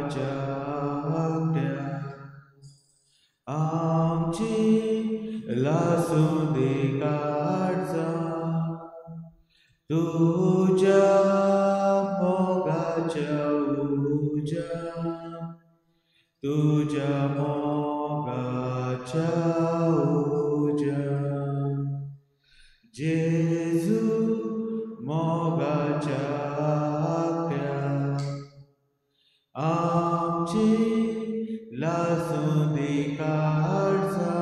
आमच्या आमची लासूंदी काळजा तुझ्या मोगाच्या उजा तुझ्या मोगाच्या उजा जेजू मोगाच्या आज्ञा आमची लासूंदी काळजा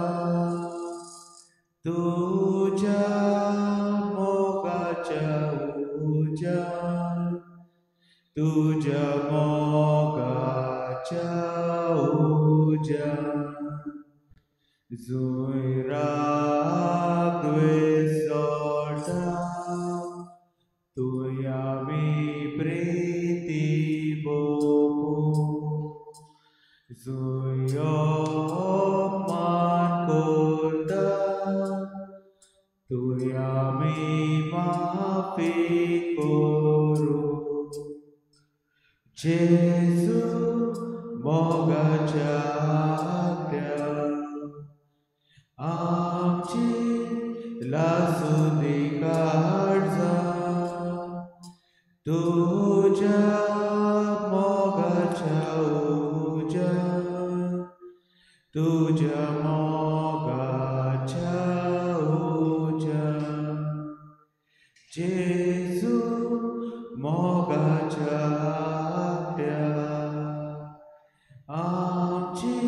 तुझ्या मोगाच्या उजा तुझ्या मोगाच्या उजा जुयराग द्वेषोटा तुया मी प्रीती बोपू जुयो मान कोरता तुया मी माफी करू जेजू मोगाच्या आज्ञा आमची लासूंदी काळजा तुझ्या मोगाच्या उजा तुझ्या मोगाच्या उजा जेजू मोगाच्या आज्ञा आमची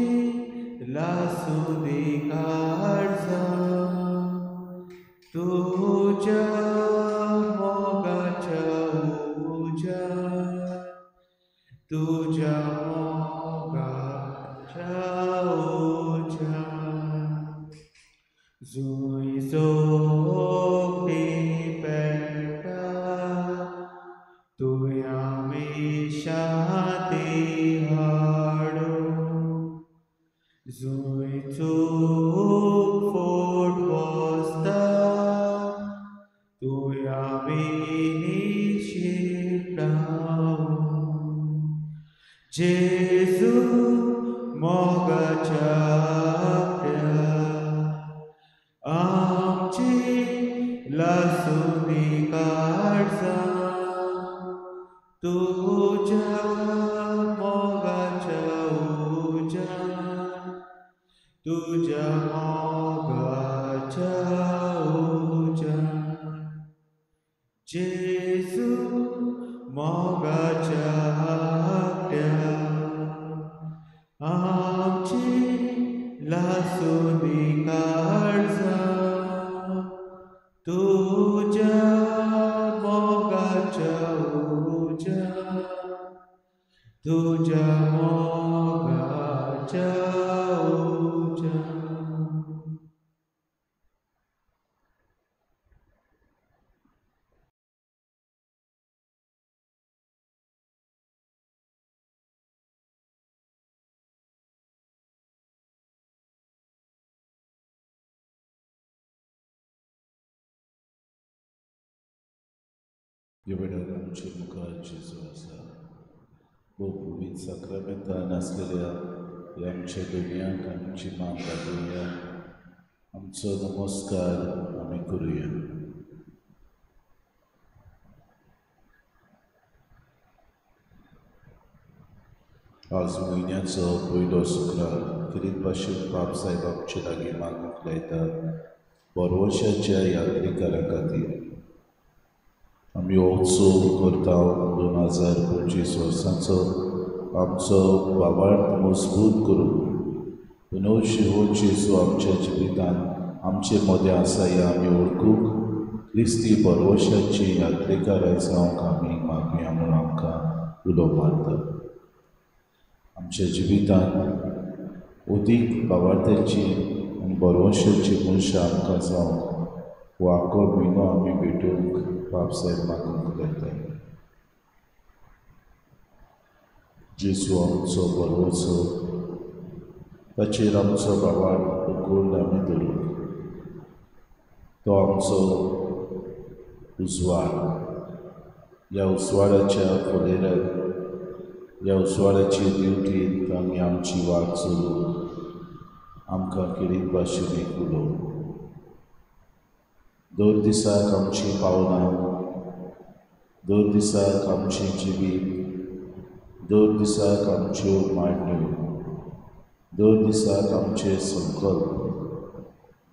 लासूंदी काळजा तुझ्या मोगाच्या उजा तुझ्या मोगाच्या उजा जुईजो पेटा तुया मी शांती हाडू जुईचो फोट बसता तुया मी निशिडाऊ जेजू मोगाच्या आज्ञा आमची लासूंदी काळजा तुझ्या मोगाच्या उजा तुझ्या मोगाच्या उजा जेजू मोगाच्या आज्ञा आमची लासूंदी काळजा तुझ्या मोगाच्या उजा तुझ्या मोगाच्या उजा वेळार आमचे मुखार जेजू आसा वो पवित्र साक्रामेंतान आसलेल्या ह्या आमच्या दुनियाक आमची मान लागुया आमचो नमस्कार आमी करुया आज म्हयन्याचो पयलो शुक्रार कितें भाशेन बाब साहेब आमचे लागीं मागूंक लायता परवशाच्या यात्रेकारां खातीर आमी हो उत्सव करता 2025 वर्सांचो आमचो भावार्थ मजबूत करून पुनवशी हो जेजू आमच्या जिवितान आमचे मदें आसा हें आमी वळखूंक क्रिस्ती परवशाची यात्रेकारां जावंक आमी मागुया म्हूण आमकां उलो मारता आमच्या जिवितान अदीक भावार्थाची आनी परवशाची मनशां आमकां जावंक हो आख्खो म्हयनो आमी भेटूंक बाब साहेब मागूंक लायता जेजू आमचो बरोवचो ताचेर आमचो भावार्थ उखोल आमी धरूंक तो आमचो उजवाड ह्या उजवाडाच्या फुडेराक ह्या उसवाड्याची ड्युटींत आमी आमची वाट चलूंक आमकां किडीक भाशेन एक उलोवं. दर दिसाक आमचीं पावलां, दर दिसाक आमची जिवीत, दर दिसाक आमच्यो मांडण्यो, दर दिसाक आमचे संकल्प,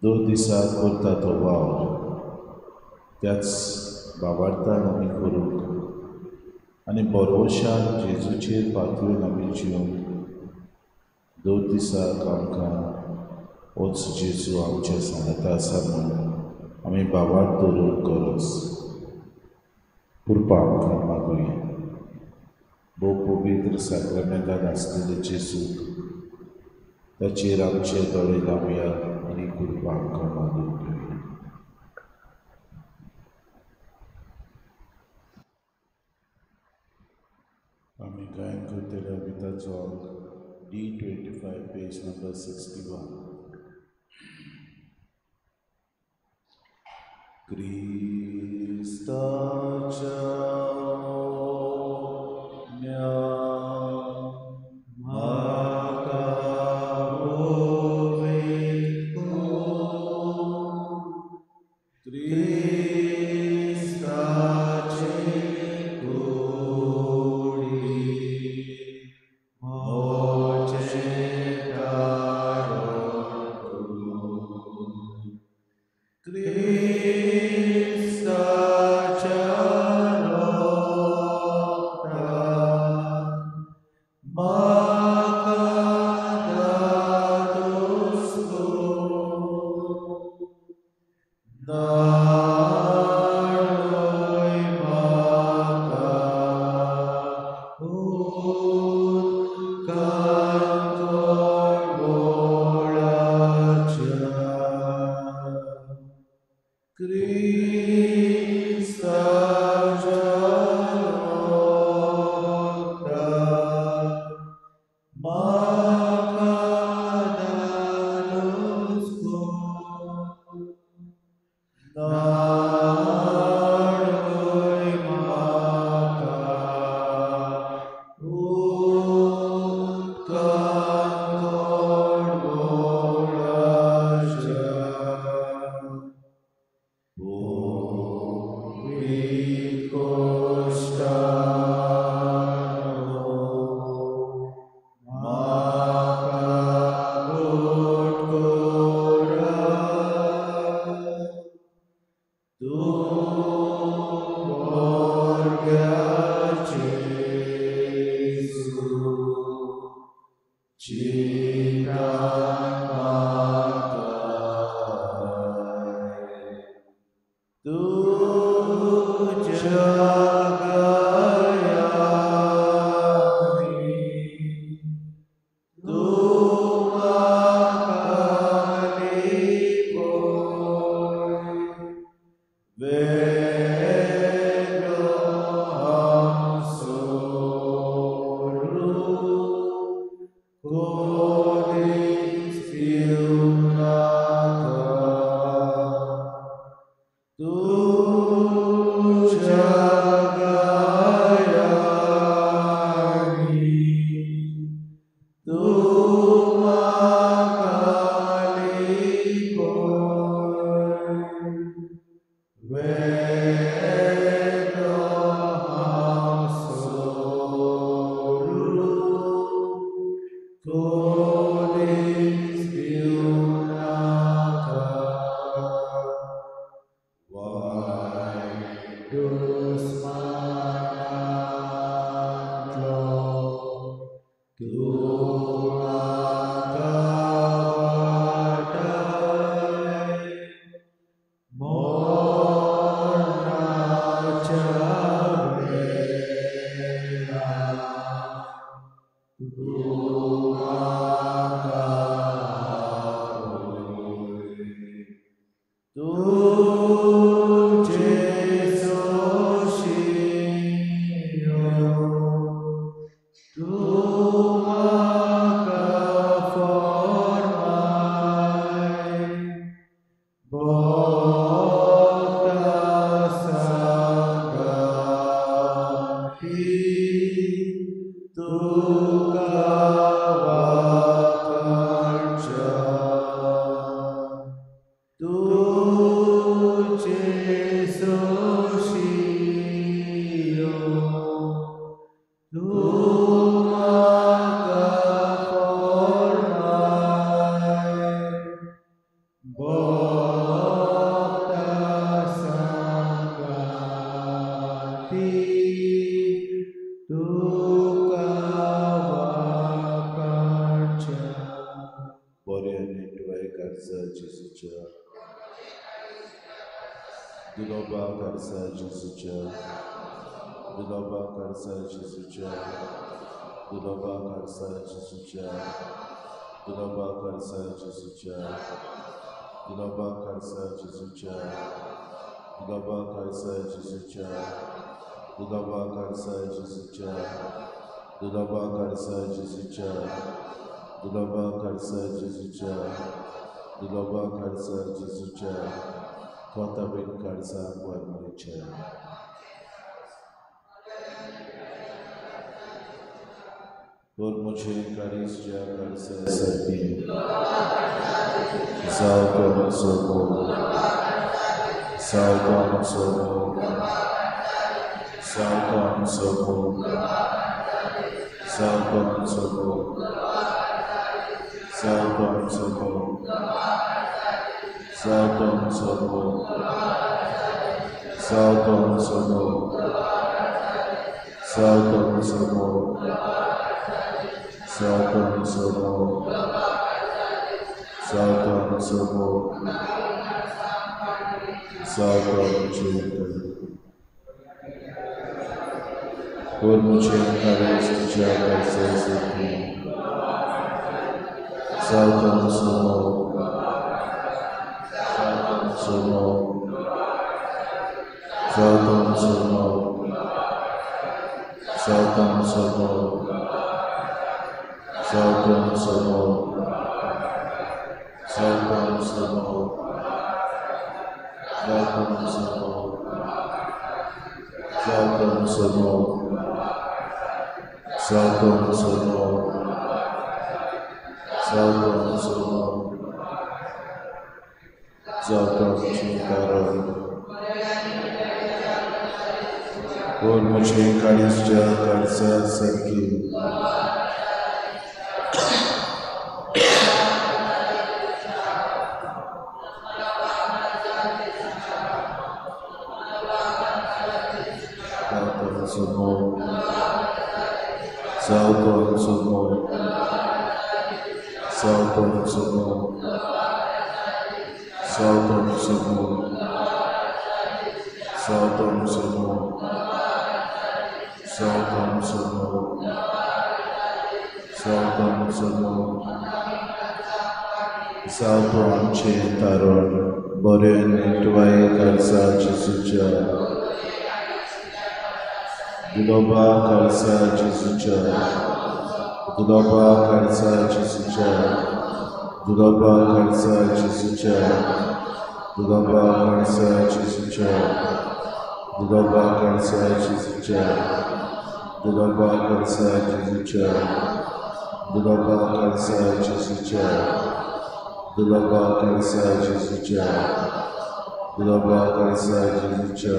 दर दिसाक करता तो वावर, त्याच बाबार्थान आमी करूंक आनी बरोवशान जेजूचेर पातळून आमी जिवंक दर दिसाक आमकां होच जेजू आमचे सांगता आसा म्हूण आमी बाबाक धरून गरज पुरपा आमकां मागुया. भोव पवित्र साक्रामेंतान आसलेले जेजूक ताचेर आमचे दोळे लावया आनी कृपा आमकां मागूंक घेवया. आमी गायन करतले गिताचो D25 पेज नंबर 61. क्रिस्ताच्या ओन्या म्हाका ओवेको, क्रिस्ताचे कुडी मोचे क्रिस्ताच्या रोगतान म्हाका दादोस नाडोय म्हाका उदकांत बोळाच्या. क्रिस्ताच्या रोगतान म्हाका दादोस नाडोय म्हाका उदकांत बोळाच्या. With Costano, Macabot Cora, Tu Borga Jesu, Chitan Matai, Tu jagayani, tu makalipoi, velo amsoru, kodis fiunaka. Tu jagayani, tu makalipoi, velo amsoru, kodis fiunaka. Vaidus manatlo, tu makavatai, morna chavela, tu makavoi, tu Tu formai, bota sangati, tu जेजूच्या दुलोबा करसा जेजूच्या दुलोबा करसा जेजूच्या दुलोबा करसा जेजूच्या दुलोबा करसा जेजूच्या दुलोबा करसा जेजूच्या दुलोबा करसा जेजूच्या दुलोबा करसा जेजूच्या दुलोबा करसा जेजूच्या दुलोबा करसा जेजूच्या दुलोबा करसा जेजूच्या Kota bin Karsa Guarmuricha. Por mucho caristia Karsa Sarpi. Salcom Somo. Salcom Somo. Salcom Somo. Salcom Somo. Salcom Somo. Salcom Somo. Salcom Somo. Salcom Somo. Salcom Somo. Salcom Somo. Salcom Chita. Por mucho caristia Karsa Sarpi. Salcom Somo. Somo, Salcom Somo, Salcom Somo, Salcom Somo, Salcom Somo, Salcom Somo, Salcom Somo, Salcom Somo, Salcom Somo. Salcom Chintaron. Por mucho caristia Karsa Sarki. Salcom Somo. Salcom Somo. Salcom Somo. Salcom Somo. Salcom Somo. Salcom Somo. Salcom Somo. Salcom Chintaron. Boren Tuai Karsa Jesucha. Duloba Karsa Jesucha. Duloba Karsa Jesucha. Duloba Karsa Jesucha. Duloba Karsa Jesucha. Duloba Karsa Jesucha. Duloba Karsa Jesucha. Duloba Karsa Jesucha. Duloba Karsa Jesucha. Duloba Karsa Jesucha.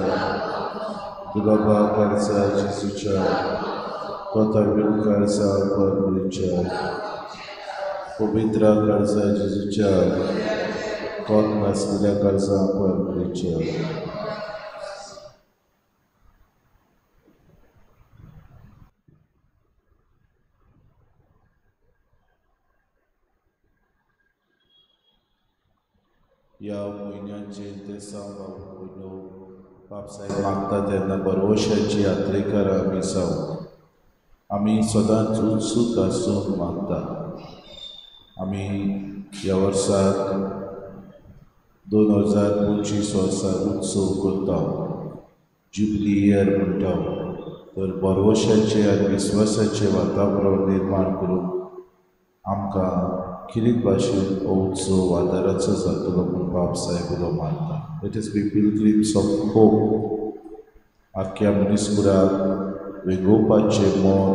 Duloba Karsa Jesucha. Kota bin Karsa Guarmuricha. Pavitra Karsa Jesucha. Kot Nasila Karsa Guarmuricha. या म्हयन्याचे ते सांबाळून बापसाहेब मागता तेन्ना बरोवशाची यात्रेकार आमी जावं आमी सदांच उत्सूक आसूंक मागता आमी ह्या वर्साक 2025 वर्सा उत्सव करता जुबली इयर म्हणटा तर बरोवशाचे आनी विस्वासाचें वातावरण निर्माण करून आमकां कितें भाशेन हो उत्सव वादाराचो जातलो म्हूण बापसाहेब उलो मारता let us B pilgrims of hope आख्ख्या मनीसकुळाक वेगोवपाचें मोन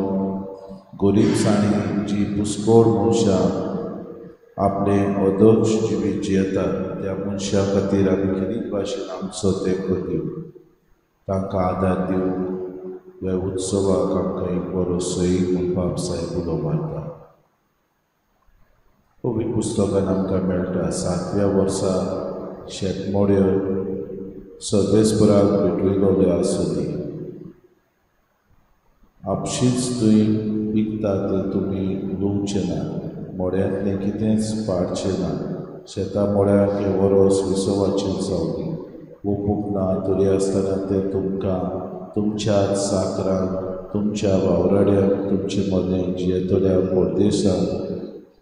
गोरीबसाणी जी पुस्कोळ मनशां आपले अदोक्ष जिवीत जियेतात त्या मनशां खातीर आमी कितें भाशेन आमचो तेंको दिवं तांकां आदार दिवं ह्या उत्सवाक आमकां एक बरो सैम म्हूण बापसाहेब उलो मारता पवित्र पुस्तकान आमकां मेळटा 7व्या वर्सा शेतमोड्यो सर्वेस्पराक भेटयलो आसुनी आपशींच थंय विकता तें तुमी उलोवचें ना मोड्यांतलें कितेंच पाडचें ना शेतां मोळ्याक हे वरोस विसोवाचेर जावली ओपूंक ना तरी आसतना ते तुमकां तुमच्याच साकरांक तुमच्या वावराड्यांक तुमचे मदें जियेतल्या परदेसांत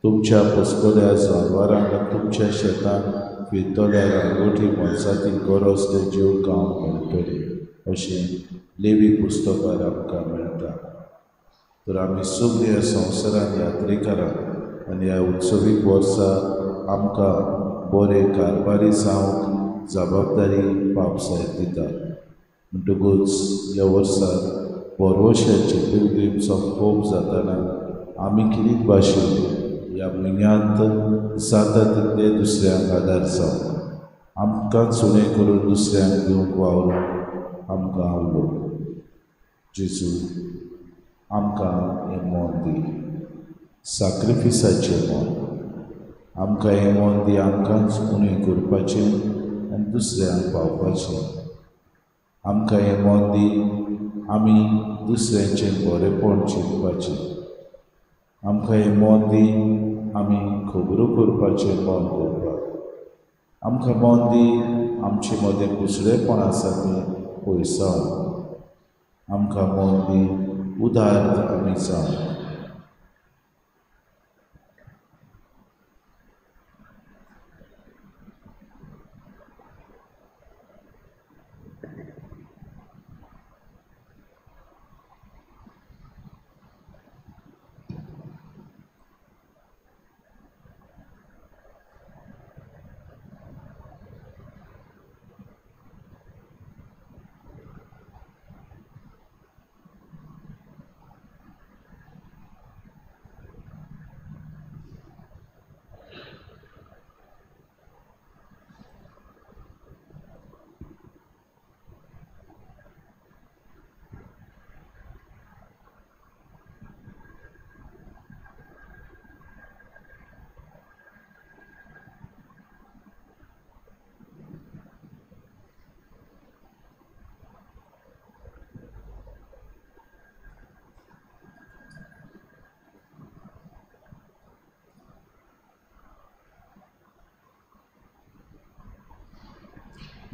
तुमच्या पोसकोल्या जनावरांक आनी तुमच्या शेतांत फिरतल्या रानवटी मनशांची गरज ते जीव गांव मेळटली अशें लेवी पुस्तकार आमकां मेळटा. तर आमी सगळीं ह्या संवसारांत यात्रेकारांक आनी ह्या उत्सवीक वर्सा आमकां बरे कारभारी जावंक जबाबदारी बापसाहेब दिता. म्हणटकूच ह्या वर्साक परवशाचे पिलग्रीम्स ऑफ होप जाताना आमी कितें भाशेन ह्या म्हयन्यांत जाता तितले दुसऱ्यांक आदार जावंक आमकांच उणें करून दुसऱ्यांक दिवंक वावरूंक आमकां आवडो. जेजू आमकां हें मोल दी, सॅक्रिफिसाचें मोल. आमकां हें मोल दी आमकांच उणें करपाचें आनी दुसऱ्यांक पावपाचें. आमकां हें मोल दी आमी दुसऱ्यांचें बरेंपण चिंतपाचें. आमकां हें मोल दी आमी खबरो करपाचें मोल करपाक. आमकां मोल दी आमचे मदें कुसळेपण आसा तें पयसावन. आमकां मोल दी उदार आमी जावंक.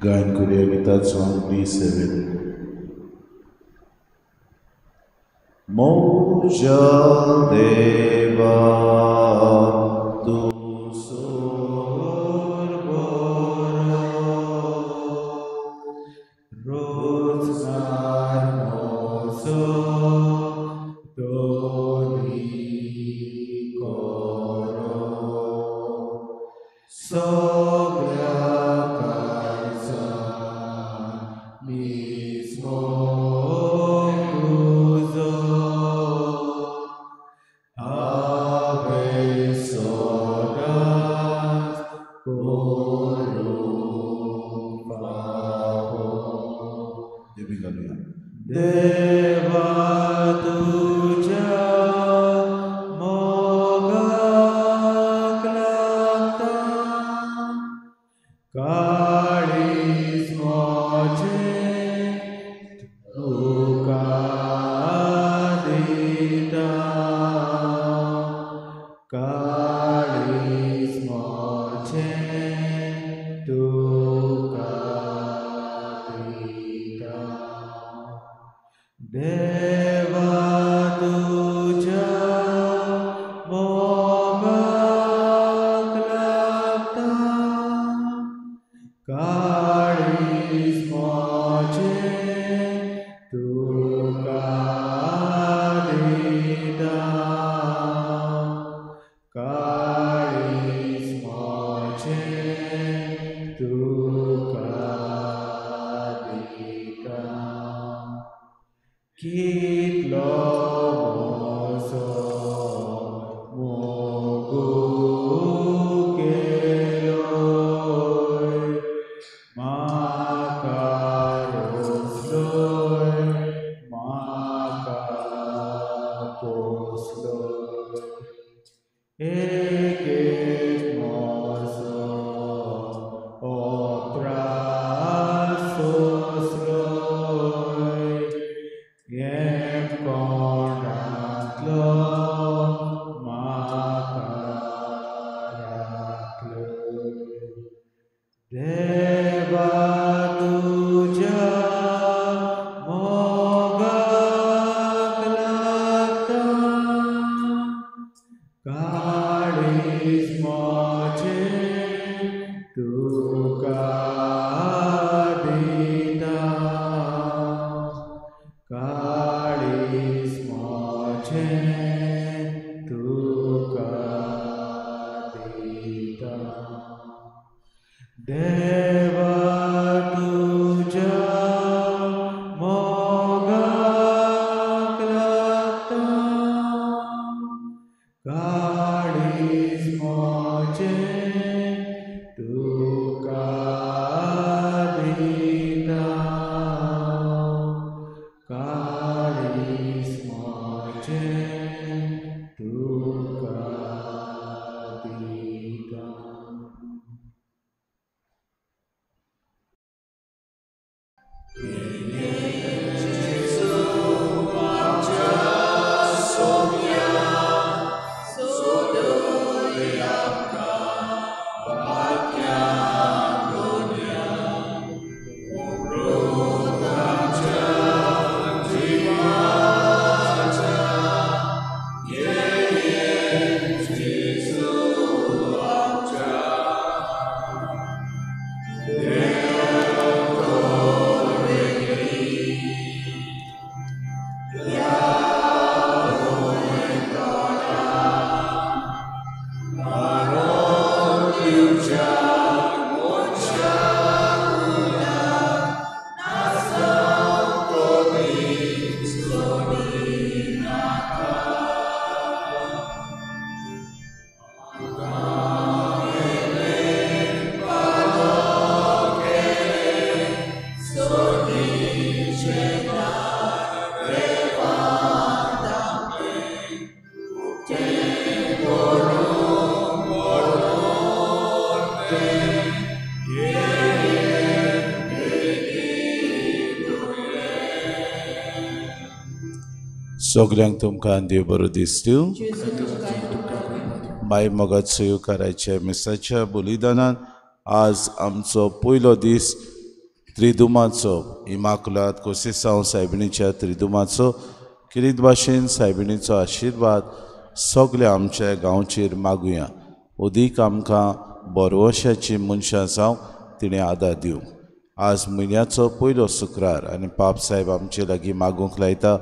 गायन करुया गिताचो सॉंग B7. मोजा देवा तूं सोर बरो, रोजगार म्हजो दोनी करो. सगळ्या देवा तुझ्या मोगाक लागता काळीज म्हजें तुका दिता. काळीज म्हजें तुका दिता. देवा तुझ्या मोगाक लागता काळीज म्हजें तुका दिता. काळीज म्हजें तुका दिता. कितलो म्हजो मोगू केलोय म्हाका रोसलोय म्हाका पोसलोय. एक म्हजो अपराध सोंसलोय एक कोणांतलो म्हाका राखलोय. काळीज मोचे तुका दिता काळीज मोचे तुका दिता देवा तुझ्या मोगाक लागता काळीज मोचे तुका दिता काळीज मोचे तुका दिता सगळ्यांक तुमकां देव बरो दीस दिवं. माय मोगात सुयोकाराच्या मिसाच्या बलिदानान आज आमचो पयलो दीस त्रिदुमाचो इमाकुलात कोसेसांव सायबिणीच्या त्रिदुमाचो किरीत भाशेन सायबिणीचो आशिर्वाद सगळ्या आमच्या गांवचेर मागुया. उदीक आमकां बरवशाची मनशां जावं तिणें आदार दिवं. आज म्हयन्याचो पयलो शुक्रार आनी पाप साहेब आमचे लागीं मागूंक लायता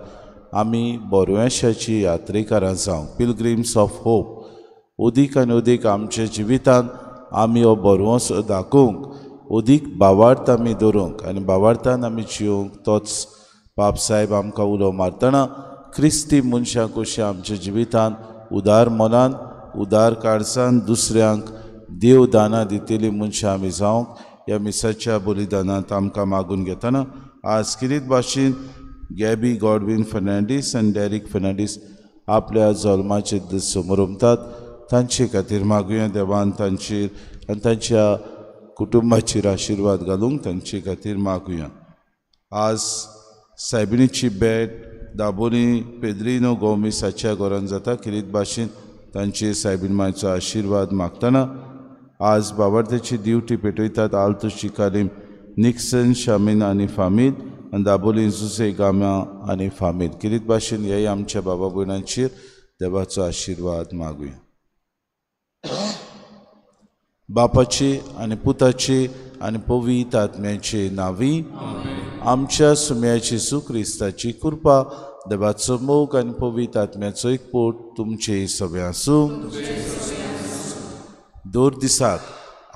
आमी बरवशाची यात्रेकारां जावं पिलग्रिम्स ऑफ होप. उदीक आनी उदीक आमच्या जिवितान आमी हो बरवंस दाखोवंक उदीक भावार्थ आमी दवरूंक आनी भावार्थान आमी जिवंक तोच पाप साहेब आमकां उलो मारतना क्रिस्ती मनशां कशीं आमच्या जिवितान उदार मनान उदार काळजान दुसऱ्यांक देव दानां दितेलीं मनशां आमी जावंक ह्या मिसाच्या बलिदानांत आमकां मागून घेतना आज किरीत भाशेन गॅबी गॉडविन फर्नांडीस आनी डॅरिक फर्नांडीस आपल्या जल्माचे दीस समोर उमतात. तांचे खातीर मागुया देवान तांचेर आनी तांच्या कुटुंबाचेर आशिर्वाद घालूंक तांचे खातीर मागुया. आज सायबिणीची भेट दाबोली पेद्रिनो गोमिसाच्या घरांत जाता. किरीत भाशेन तांचे सायबीण मायचो आशिर्वाद मागतना आज बाबार्थाची दिवटी पेटयतात आल्तो शिकालीम निक्सन शामीन आनी फामील आनी दाबोली जुसे गामा आनी फामील. किरीत भाशेन हेय आमच्या बाबा भयणांचेर देवाचो आशिर्वाद मागुया. बापाची आनी पुताची आनी पवित्र आत्म्याचे नांवी आमच्या सुम्याची सुक्रिस्ताची कृपा देवाचो मोग आनी पवित्र आत्म्याचो एकपोट तुमचे सगळ्या आसूं. दोर दिसाक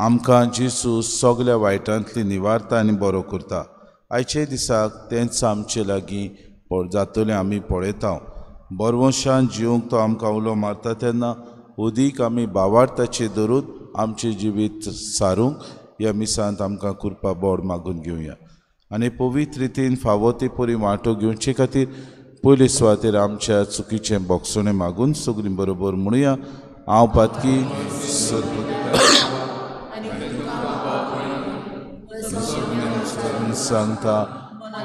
आमकां जेसू सगळ्या वायटांतली निवारता आनी बरो करता. आयचे दिसाक तेंच आमचे लागीं जातलें आमी पळयता. बरवंशान जिवंक तो आमकां उलो मारता तेन्ना उदीक आमी भावार्थाचेर धरून आमचें जिवीत सारूंक ह्या मिसांत आमकां कृपा बोड मागून घेवया. आनी पवित्र रितीन फावो ते परी वांटो घेवचे खातीर पयले सुवातेर आमच्या चुकीचें बोगसोणें मागून सगळीं बरोबर म्हणुया. हांव पातकी सांगता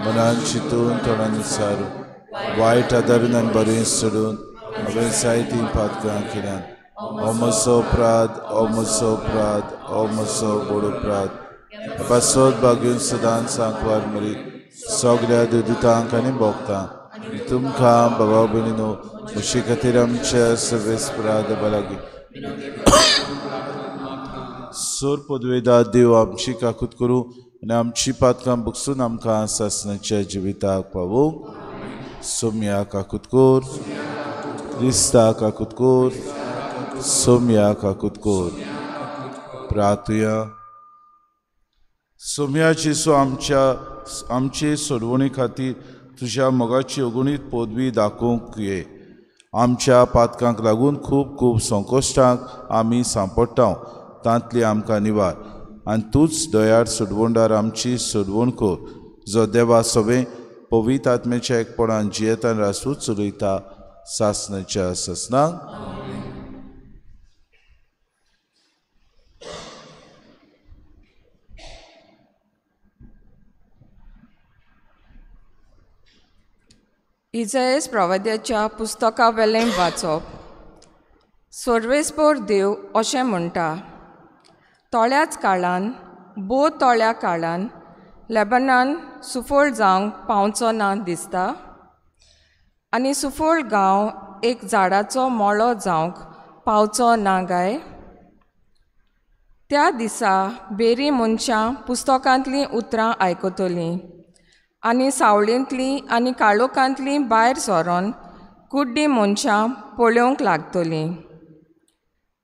मनान चिंतून तोंडान विचारून वायट आदारून आनी बरें सोडून हांवें जायतीं पातकां केल्यान हो म्हजो अपराध हो म्हजो अपराध हो म्हजो व्हड अपराध पासोत बागेवन सदांच सांकवार मरीत सगळ्या दुतांक आनी भोगतांक तुमकां भावा भयणीनो मुशी खातीर आमच्या सर्वेस्पराद बलागी सोर पदवेदा देव आमची काकूत करूं आनी आमची पातकां बुकसून आमकां सासणाच्या जिविताक पावूंक सोम्या काकूत कोर क्रिस्ता काकूत कोर सोम्या काकूत कोर प्रार्थया सोम्या जेसू आमचे सोडवणी खातीर तुज्या मोगाची अगुणीत पदवी दाखोवंक ये आमच्या पातकांक लागून खूब खूब संकोश्टांक आमी सांपडटाव तांतली आमकां निवार आनी तूंच दयाळ सोडवणदार आमची सोडवण कोर जो देवा सवें पवित्र आत्म्याच्या एकपणान जियेतान रासूच चलयता सासणाच्या ससनाक इजायस प्रवाद्याच्या पुस्तका वेलें वाचप सर्वेस्पोर देव अशें म्हणटा तोळ्याच काळान तोळ्या काळान लेबनान सुफोळ जावंक पावचो ना दिसता आनी सुफोळ गांव एक झाडाचो मोळो जावंक पावचो ना गाय त्या दिसा बेरी मनशां पुस्तकांतलीं उतरां आयकतलीं आनी सावळेंतलीं आनी काळोखांतलीं भायर सरोन कुड्डी मनशां पळोवंक लागतलीं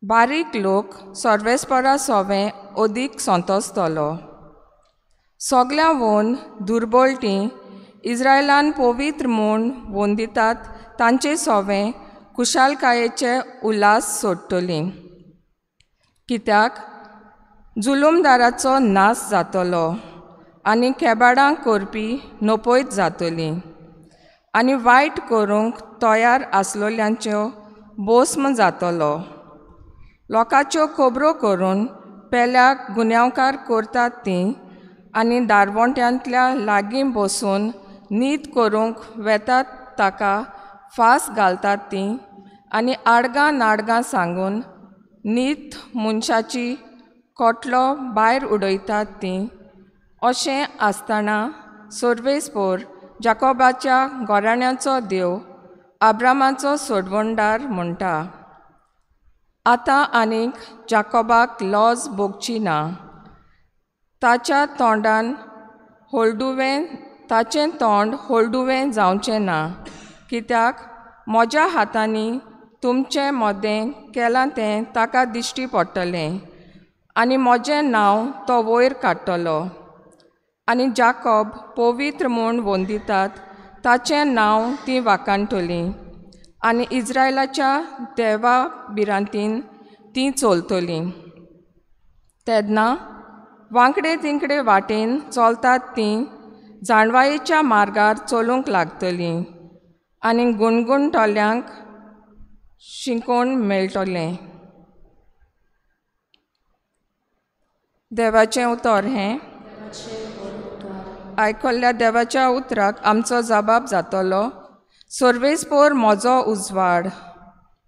बारीक लोक सर्वेस्परा सोवें अदीक संतोसतलो सगल्या वोन दुर्बळटीं इस्रायलान पवित्र म्हूण वंदितात तांचे सोवें कुशालकायेचे उल्हास सोडटलीं कित्याक जुलुमदाराचो नाश जातलो आनी खेबाडांक करपी नपयत जातलीं आनी वायट करूंक तयार आसलोल्यांच्यो भस्म जातलो लोकांच्यो खबरो करून पेल्याक गुन्यांवकार करतात तीं आनी दारवंट्यांतल्या लागीं बसून न्हीद करूंक वेतात ताका फास घालतात तीं आनी आडगां नाडगां सांगून न्हीद मनशाची कोटलो भायर उडयतात तीं अशें आसतना सर्वेस्पोर जाकोबाच्या घोराण्याचो देव अब्रामाचो सोडवणदार म्हणटा आतां आनीक जाकोबाक लॉज भोगची ना ताचें तोंड होलडुवें जावचें ना कित्याक म्हज्या हातांनी तुमचें मोदें केलां तें ताका दिश्टी पडटलें आनी म्हजें नांव तो वयर काडटलो आनी जाकोब पवित्र म्हूण वंदितात ताचें नांव तीं वाखाणटलीं आनी इस्रायलाच्या देवा बिरांतीन तीं चलतलीं तेन्ना वांकडे तिंकडे वाटेन चलतात तीं जाणवायेच्या मार्गार चलूंक लागतलीं आनी गुणगुणटल्यांक शिंकोण मेळटलें देवाचें उतर हें आयकल्ल्या देवाच्या उतराक आमचो जबाब जातलो सर्वेस्पोर म्हजो उजवाड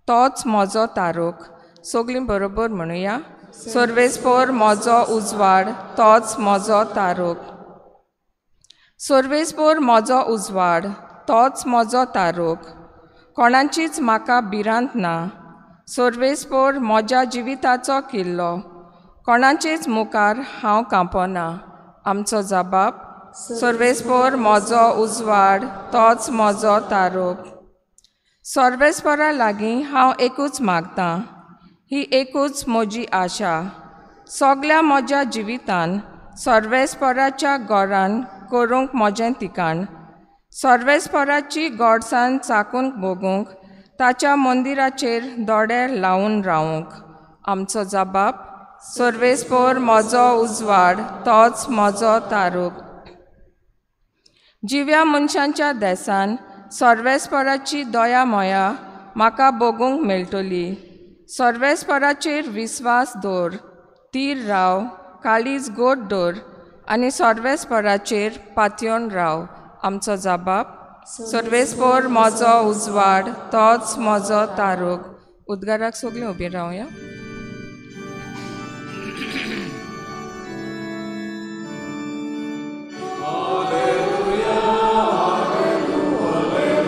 तोच म्हजो तारूक सगलीं बरोबर म्हणुया सर्वेस्पोर म्हजो उजवाड तोच म्हजो तारूक सर्वेस्पोर म्हजो उजवाड तोच म्हजो तारूक कोणाचीच म्हाका भिरांत ना सर्वेस्पोर म्हज्या जिविताचो किल्लो कोणाचेच मुखार हांव कांपना आमचो जबाब सर्वेस्पोर म्हजो उजवाड तोच म्हजो तारूक सर्वेस्पोरा लागीं हांव एकूच मागतां ही एकूच म्हजी आशा सगल्या म्हज्या जिवितान सर्वेस्पोराच्या घरान करूंक म्हजें तिकाण सर्वेस्पोराची गोडसाण चाकून बगूंक ताच्या मंदिराचेर दोळे लावून रावूंक आमचो जबाब सर्वेस्पोर म्हजो उजवाड तोच म्हजो तारूक जिव्या मनशांच्या देसान सर्वेस्पराची दया मोया म्हाका बगूंक मेळटली सर्वेस्पराचेर विस्वास दवर तीर राव काळीज गोड दवर आनी सर्वेस्पराचेर पातयेवन राव आमचो जबाब सर्वेस्पोर म्हजो उजवाड तोच म्हजो तारूक उद्गाराक सगळीं उबीं रावया Hallelujah, hallelujah,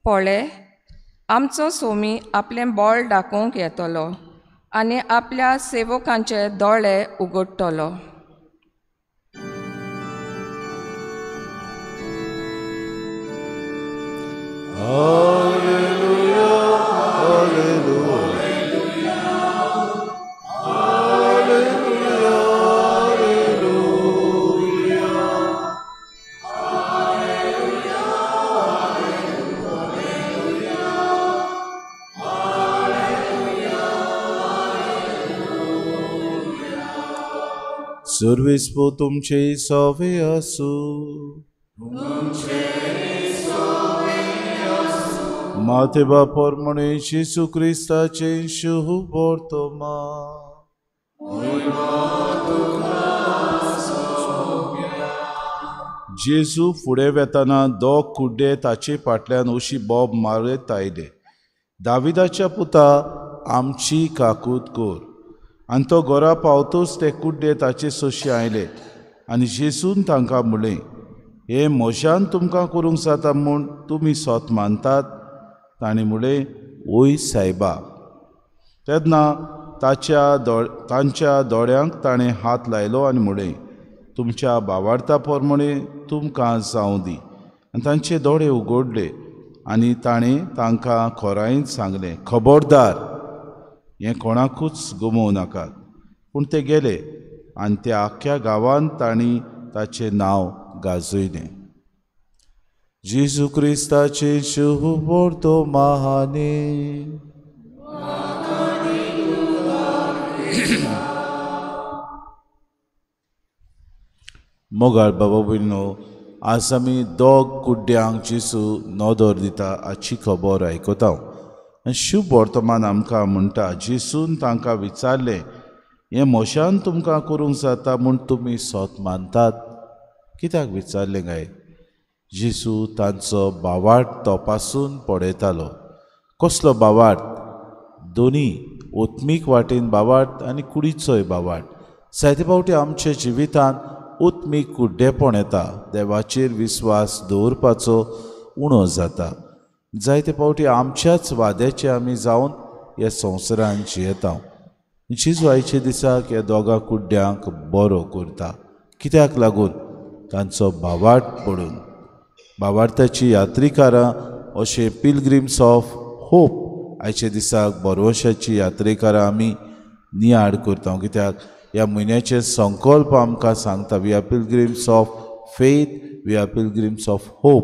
पळय, आमचो सोमी आपलें बोळ दाखोवंक येतलो आनी आपल्या सेवकांचे दोळे उगडटलो. सर्वेस्पो तुमचे सवे असू. माते बापर म्हणे जेसू क्रिस्ताचे शुभ वर्तमा. जेजू फुडें वेताना दोग कुड्डे ताचे फाटल्यान अशी बोब मारत आयले, दाविदाच्या पुता, आमची काकूत कोर. आनी तो घरा पावतूच ते कुड्डे ताचे सोशी आयले आनी जेजून तांकां म्हणलें, हे मोशान तुमकां करूंक जाता म्हूण तुमी सोत मानतात. ताणें म्हणलें, ओय सायबा. तेन्ना तांच्या दोळ्यांक ताणें हात लायलो आनी म्हणलें, तुमच्या भावार्था पोरमणे तुमकां जावं दी. आनी तांचे दोळे उगडले आनी ताणें तांकां खोरायेन सांगलें, खबरदार, हें कोणाकूच गमोव नाकात. पूण ते गेले आनी त्या आख्ख्या गांवांत तांणी ताचें नांव गाजयलें. जेजू क्रिस्ताचे शुभ वर्तमाने. मोगाळ बाबा भयणो, आज आमी दोग कुड्ड्यांक जेजू नोदोर दिता हाची खबर आयकता. आनी शुभ वर्तमान आमकां म्हणटा, जेजून तांकां विचारलें, हें मोशान तुमकां करूंक जाता म्हूण तुमी सोत मानतात. कित्याक विचारलें काय? जेजू तांचो भावार्थ तपासून पळयतालो. कसलो भावार्थ? दोनी, ओत्मीक वाटेन भावार्थ आनी कुडीचोय भावार्थ. जायते फावटी आमच्या जिवितांत ओत्मीक कुड्डेपण येता, देवाचेर विस्वास दवरपाचो उणो जाता. जायते फावटी आमच्याच वाद्याचे आमी जावन ह्या संवसारांत जियेता. जेजू आयचे दिसाक ह्या दोगा कुड्ड्यांक बरो करता. कित्याक लागून? तांचो भावार्थ पडून. भावार्थाची यात्रिकारां अशे पिलग्रिम्स ऑफ होप आयचे दिसाक बरवशाची यात्रेकारां आमी नियाड करता. कित्याक ह्या म्हयन्याचे संकल्प आमकां सांगता, we are pilgrims of faith, we are pilgrims of hope.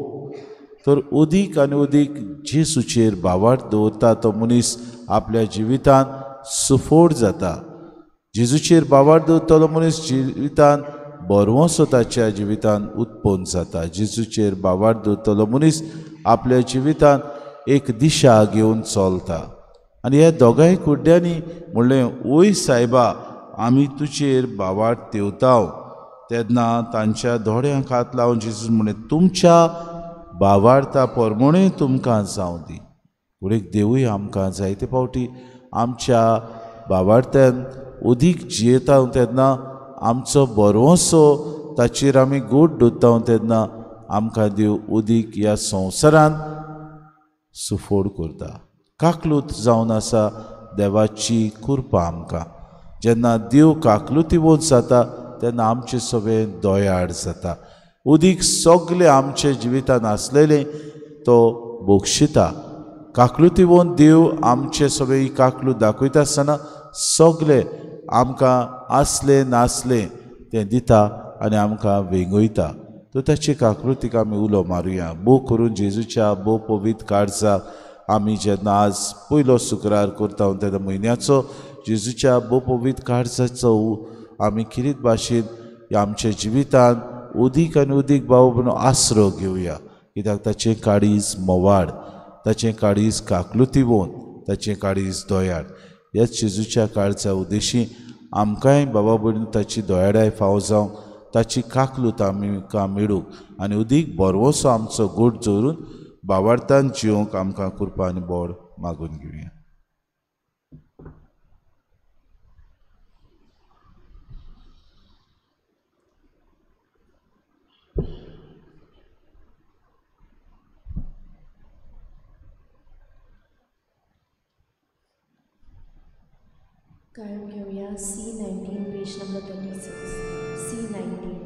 तर उदीक आनी उदीक जेजूचेर भावार्थ दवरता तो मनीस आपल्या जिवितांत सुफोड जाता. जेजूचेर भावार्थ दवरतलो मनीस जिवितांत बरवंसो ताच्या जिवितांत उत्पन्न जाता. जेजूचेर भावार्थ दवरतलो मनीस आपल्या जिवितांत एक दिशा घेवन चलता. आनी ह्या दोगांय कुड्ड्यांनी म्हणलें, ओय सायबा, आमी तुजेर भावार्थ देंवताव. तेन्ना तांच्या दोळ्यांक हात लावन जेजू म्हणलें, तुमच्या भावार्था पोरमणे तुमकां जावं दी. फुडें देवूय आमकां जायते फावटी आमच्या भावार्थान उदीक जियेता तेन्ना आमचो बरवंसो ताचेर आमी गोड दोत्ता तेन्ना आमकां देव उदीक ह्या संवसारांत सुफोड करता. काकलूत जावन आसा देवाची कृपा आमकां. जेन्ना देव काकलुतीवोत जाता तेन्ना आमचें सगळें दोयाड जाता. उदीक सगलें आमच्या जिवितांत आसलेलें तो बोगशिता. काकलुतीवोन देव आमचें सगळें काकलूत दाखयता आसतना सगलें आमकां आसलें नासलें तें दिता आनी आमकां वेंगयता. तो ताचे काकलुतीक आमी उलो मारुया. भोव करून जेजूच्या भोव पवित्र काळजाक आमी जेन्ना आज पयलो शुक्रार करता तेन्ना म्हयन्याचो जेजूच्या भोव पवित्र काळजाचो आमी किरीत भाशेन आमच्या जिवितांत उदीक आनी उदीक भाव भयणो आसरो घेवया. कित्याक ताचें काळीज मोवाड, ताचें काळीज काकलुतीवोन, ताचें काळीज दोयाड. ह्याच जेजूच्या काळजा उद्देशी आमकांय बाबा भयण ताची दोयाडाय फावो जावं, ताची काकलूत आमकां मेळूंक आनी उदीक बरवंसो आमचो गोड जोरून भावार्थान जिवंक आमकां कृपा आनी बोड मागून घेवया. कायम घेऊया C19 पेज नंबर 36 C19.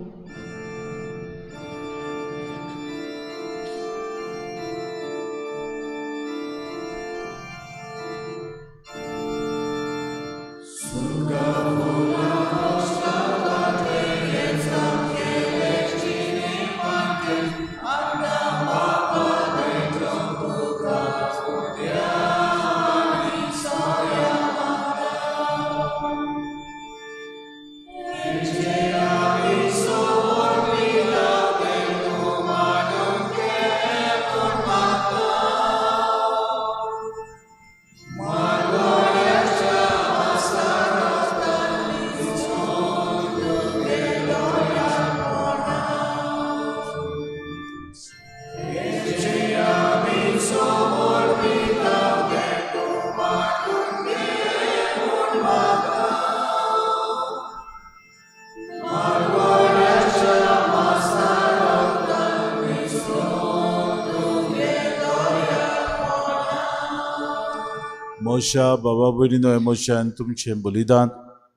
मोशा बाबा भयणीनो एमोशन तुमचे बलिदान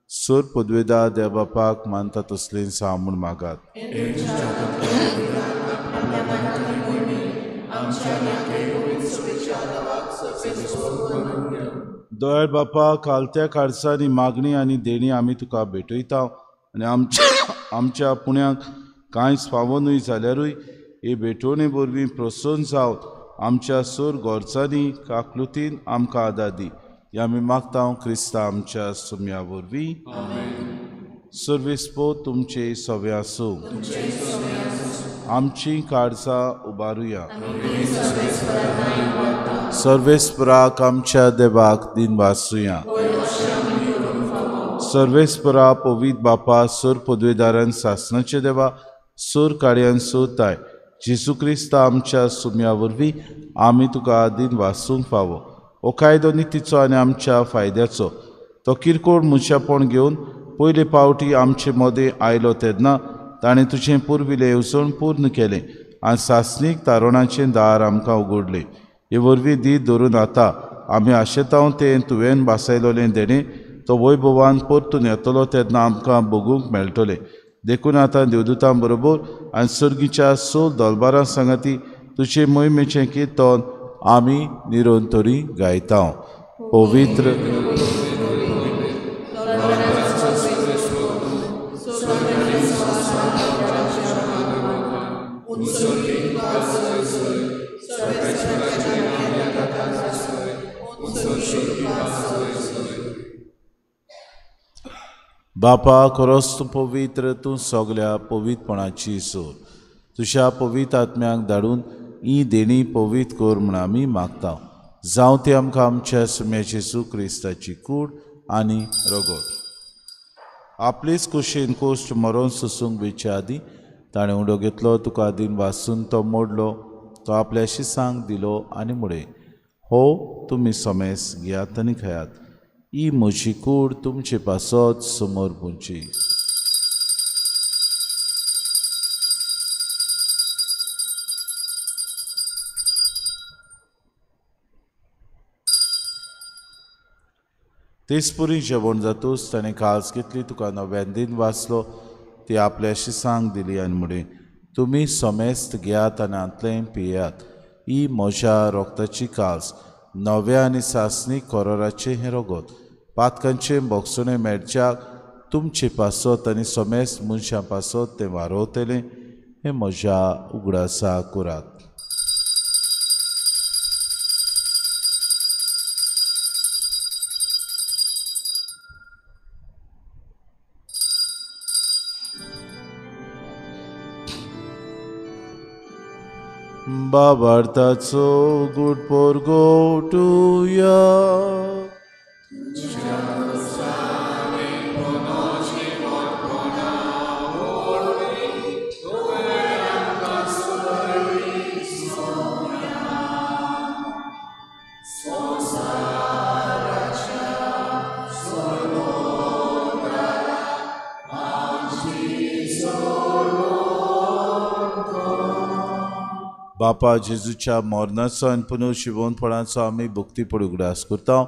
सोर पदवेदा देवबापाक मानता तसलें सा म्हूण मागात. दयाळ बापा कालत्या काळसांनी मागणी आनी देणी आमी तुका भेटयता आनी आमच्या पुण्याक कांयच फावो जाल्यारूय हे भेटोवणे वरवीं प्रोत्सोहन जावन आमच्या सोर गोरचांनी काकलुतीन आमकां आदार दी. ह्या आमी मागता क्रिस्ता आमच्या सुम्या वरवीं. सर्वेस्पो तुमचे सवे आसूं. आमची काळजां उबारुया. सर्वेस्पराक आमच्या देवाक दिन वाचुया. सर्वेस्परा पवित्र बापा सोर पदवेदारान सासणाचे देवा सोर काळ्यान सोताय जेजू क्रिस्ता आमच्या सुम्या वरवीं आमी तुका दिन वाचूंक फावो. हो कायदो नितीचो आनी आमच्या फायद्याचो. तो किरकोळ मुशापण घेवन पयले पावटी आमचे मदें आयलो तेन्ना ताणें तुजें पुर्विलें येवजण पूर्ण केलें आनी सासणीक तारुणाचें दार आमकां उगडलें. हे वरवीं दीत धरून आतां आमी आशेतांव तें तुवें बासयलोलें देणें तो वैभवान परतून येतलो तेन्ना आमकां भोगूंक मेळटलें. देखून आतां देवदूतां बरोबर आनी सर्गीच्या सोल दलबारां सांगाती तुजे मोहिमेचें किर्तन आमी निरंतरी गायता. पवित्र बापा खरोच तूं पवित्र, तूं सगल्या पवित्रपणाची सोर. तुज्या पवित्र आत्म्याक धाडून ही देणी पवित्र कर म्हूण आमी मागता. जावं ती आमकां आमच्या सुम्याची जेजू क्रिस्ताची कूड आनी रगत. आपलीच कुशीन कोश्ट मरोन सुसूंक बेच्या आदीं ताणें उडो घेतलो, तुका दिन वाचून तो मोडलो, तो आपल्या शिसांक दिलो आनी मुडे हो तुमी समेस घेयात आनी खायात. ही म्हजी कूड तुमचे पासत समोर पुंची. तेसपुरी जेवण जातूच ताणें काळज घेतली, तुका नव्यान दिन वाचलो, ती आपल्या शिसांक दिली आनी म्हणे तुमी समेस्त घेयात आनी आंतलें पियात. ही म्हज्या रोगताची काळज, नव्या आनी सासणीक कोरोराचें हें रगत. पातकांचें बोगसणें मेळच्याक तुमचे पासत आनी समेस्त मनशां पासत तें वारोवतलें. हें म्हज्या उगडासा करात. बाबार्थाचो गूड पोरगो उठुया. बापा जेजूच्या मरणाचो आनी पुनर्जिवनपणाचो आमी भक्तीपड उगडास करता.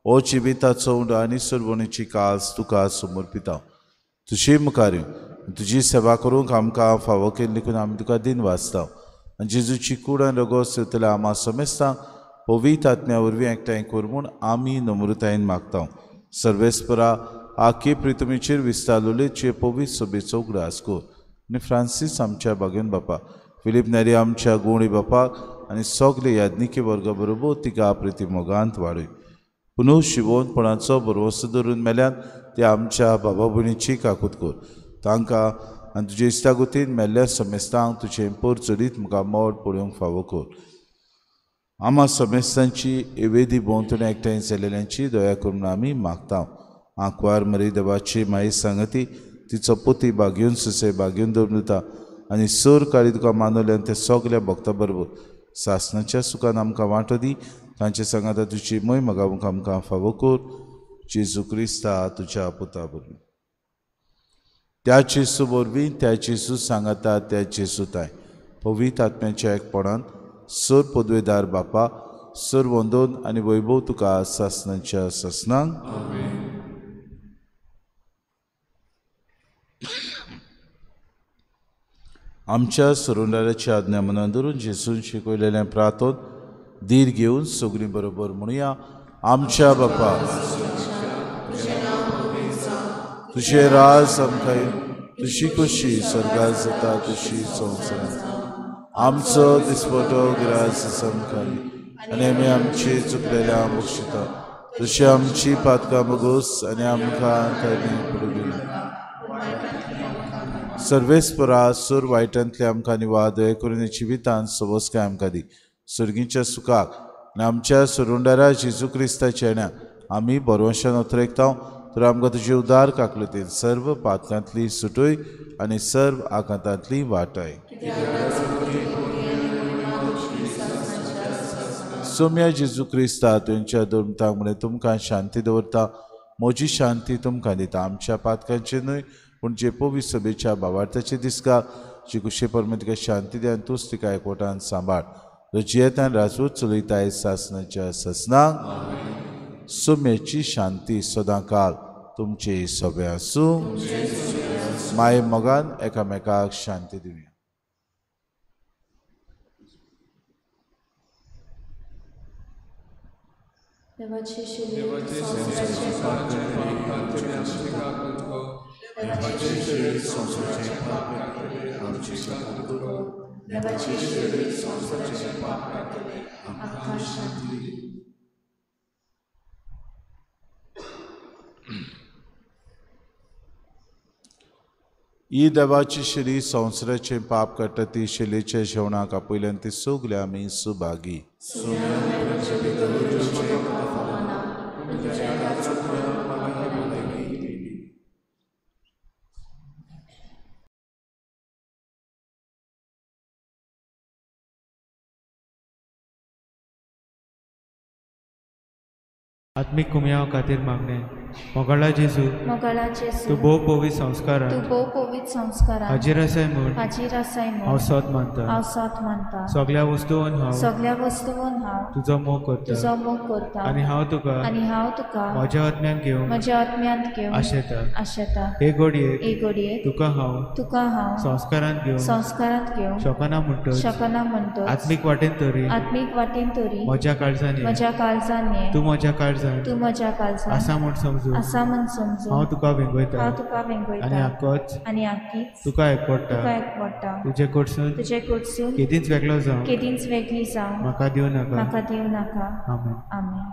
ओ जिविताचो उंड आनी सुरवणीची कास तुका समर्पिता तुजी मुखारी तुजी सेवा करूंक आमकां फावो केली देखून आमी तुका दिन वाचता आनी जेजूची कूड आनी रगत सेवतल्या आमा समेस्तां पवित्र आत्म्या वरवीं एकठांय कर म्हूण आमी नम्रतायेन मागता सर्वेस्परा आखे प्रितमेचेर विस्तारलोलेचे पवित्र सभेचो उगडास कर आनी फ्रांसीस आमच्या बागेन बापा फिलीप नेरी आमच्या गोणी बापाक आनी सगळे याज्ञिके वर्गा बरोबर तिका प्रिती मोगांत वाडय पुनू शिवोनपणाचो बरोवसो धरून मेल्यान ते आमच्या बाबा भयणीची काकूत कर तांकां आनी तुजे इश्टागुतीन मेल्ल्या समेस्तांक तुजें पर चलीत मुखार मोड पळोवंक फावो कर आमा समेस्तांची एवेदी भोंवतणी एकठांय जालेल्यांची दया करून आमी मागता आंकवार मरी देवाची माई सांगती तिचो पुती बागेवन सुसे बागेवन दवरता आनी सर काळी तुका मानवल्यान ते सगल्या भक्तां बरोबर सासणाच्या सुखान आमकां वांटो दी तांचे सांगाता तुजी मय मागूंक आमकां फावो कर जेजू क्रिस्ता तुज्या पुता बरवीं त्या जेजू वरवीं त्या जेजू सांगाता त्या जेजू ताय पवित्र आत्म्याच्या एकपणान सर पदवेदार बापा सर वंदोन आनी वैभव तुका सासणाच्या सासणांक आमच्या सुरुंडाराची आज्ञा मनान धरून जेजून शिकयलेलें प्रार्थोन धीर घेवन सगळीं बरोबर म्हणुया आमच्या बापा तुझे राज आमकां तुजी कशी स्वर्गांत जाता तशी संवसारांत आमचो दिसपटो गिरास आमकां आनी आमी आमची चुकलेल्या बक्षिता तशी आमची पातकां बगोस आनी आमकां सर्वेस्परा सूर वायटांतले आमकां निवाद दया करून जिवितांत सवस्काय आमकां दी सर्गीच्या सुखाक आनी आमच्या सुरुंडारा जेजू क्रिस्ताच्या येण्या आमी बरोवशान उतरेकता तर आमकां तुजे उदार काकलुतीन सर्व पातकांतली सुटय आनी सर्व आकांतांतली वाटाय सोम्या जेजू क्रिस्ता तुमच्या धर्मतांक म्हणे तुमकां शांती दवरता म्हजी शांती तुमकां दिता आमच्या पातकांचे न्हय पूण जे पवित्र सभेच्या भावार्थाचे दिसका जी कुशे परमे तिका शांती दियान तूंच तिका एकवटान सांबाळ जियेतान राजवत चलयताय सासणाच्या ससनांक सोम्याची शांती सदां काल तुमचे सोबे आसूं माय मोगान एकामेकाक शांती दिवया देवाची ही देवाची शिरी संवसाराचे पाप काडटा ती शिलेच्या जेवणाक आपयल्यान ती सगळे आमी सुभागी आत्मिक कुमयाव खातीर मागणे मोगळा जेजू तूं भोव पवित्र संस्कारांत हाजीर आसाय म्हूण हांव सत मानता सगळ्या वस्तूंवन हांव तुजो मोग करता आनी हांव तुका म्हज्या आत्म्यान घेवन आशेता हे घडयेक तुका हांव संस्कारांत घेवन शकना म्हणटच आत्मीक वाटेन तरी म्हज्या काळजांनी तूं म्हज्या काळजांत आसा म्हूण समजून हांव तुका वेंगयता आनी आख्खीच तुका एकवडटा तुजे कडसून केदींच वेगळी जावं म्हाका दिवं नाका आमेन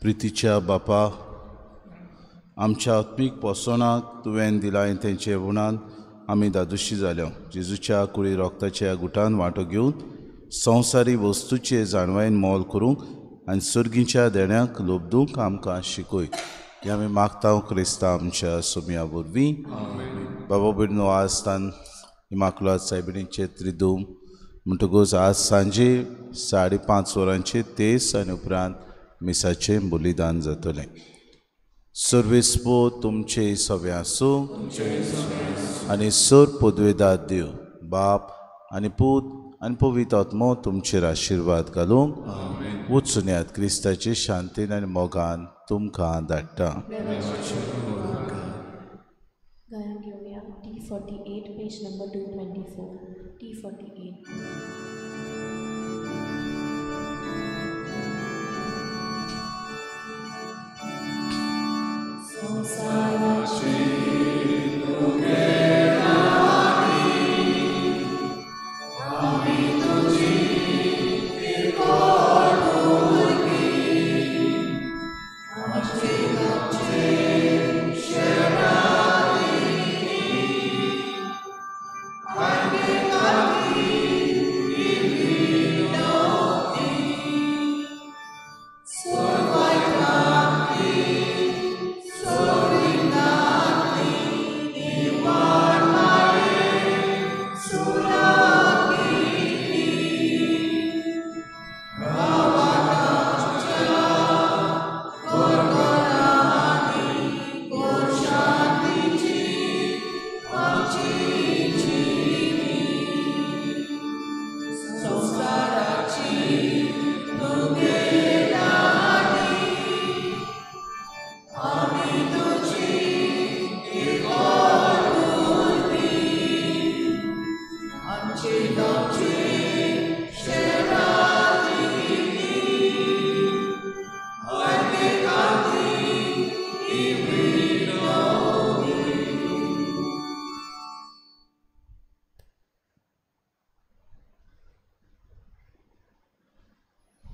प्रितीच्या बापा, आमच्या आत्मीक पोसोनाक तुवें दिलाय तेंचे उणान आमी दादोशी जाल्या. जेजूच्या कुळी रोगताच्या गुटान वांटो घेवन संवसारी वस्तूचे जाणवायेन मोल करूंक आनी सर्गीच्या देण्याक लोबदूंक आमकां शिकय. हे आमी मागता क्रिस्ता आमच्या सोम्या वरवीं. बाबा बिडनो आज तान इमाकुलाद सायबिणीचे त्रिदूम म्हणटकूच आज सांजे 5:30 वरांचेर तेस आनी उपरांत मिसाचें बलिदान जातलें. सर्वेस्पो तुमचे सवे आसूं आनी सर पदवेदार देव बाप आनी पूत आनी पवित्र आत्मो तुमचेर आशिर्वाद घालूंक वचून येयात. क्रिस्ताचे शांतीन आनी मोगान तुमकां धाडटा. गायन घेवया T48 पेज नंबर 224. T48.